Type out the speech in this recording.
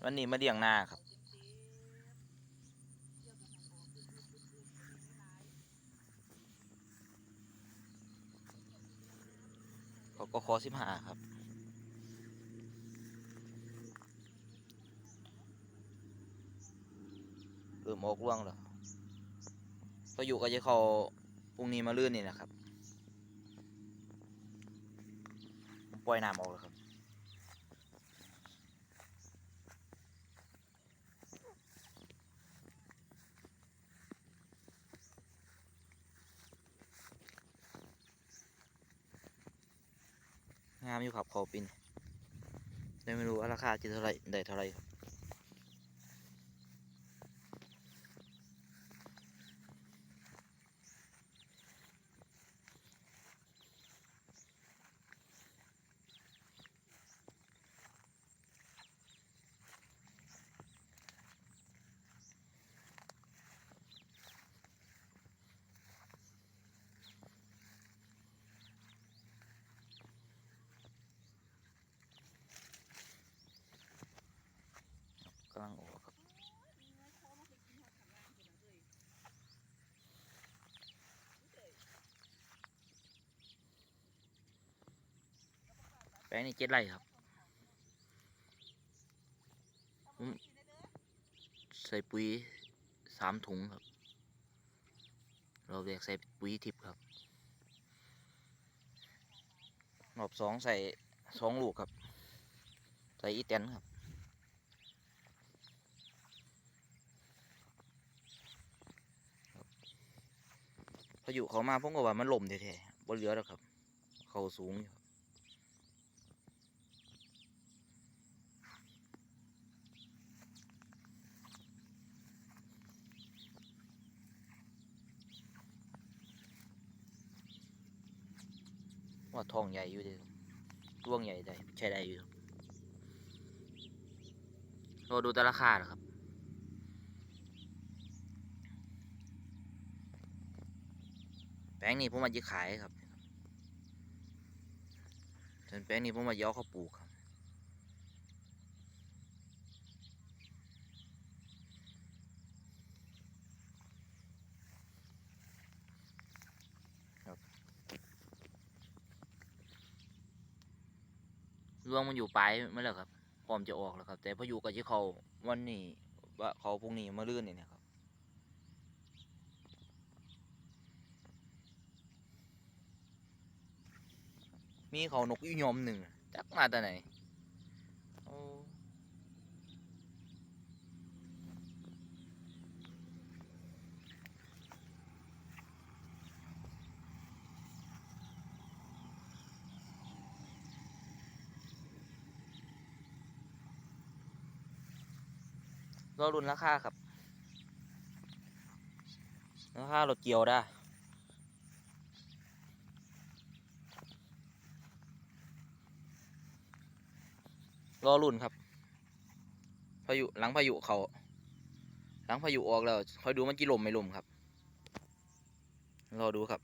วันนี้มาเลี้ยงนาครับเขาก็ขอ15ครับเริ่มออกร่วงแล้วพายุก็จะเข้าพรุ่งนี้มาลื่นนี่นะครับผมปล่อยน้ำออกแล้วครับงามอยู่ครับเขาปินแต่ไม่รู้ว่าราคาจะเท่าไหร่ได้เท่าไหร่ครับกำลังออกครับแปลงนี้7 ไร่ครับผมใส่ปุ๋ย3 ถุงครับเราแยกใส่ปุ๋ยทิพย์ครับรอบ2ใส่2 ลูกครับใส่อีแตนครับพายุเขามาผมก็ว่ามันล่มแท้ๆบ่เหลือแล้วครับเขาสูงอยู่ครับว่าทองใหญ่อยู่เดีร่วงใหญ่ได้ใช้ได้อยู่ครับเราดูแต่ราคานะครับแปลงนี้ผมมาจะขายครับส่วนแปลงนี้ผมมาย้อเขาปลูกครับร่วงมันอยู่ปลายมาแล้วครับพร้อมจะออกแล้วครับแต่พายุก็จะเขาวันนี้ว่าเขาพรุ่งนี้มาลื่นนี่นะครับมีเขานกยุยอมหนึ่งจักมาแต่ไหนโอ้รอรุ่นราคาครับราคารถเกี่ยวได้รอรุ่นครับพายุหลังพายุเขาหลังพายุออกแล้วคอยดูมันจะล่มไม่ล่มครับรอดูครับ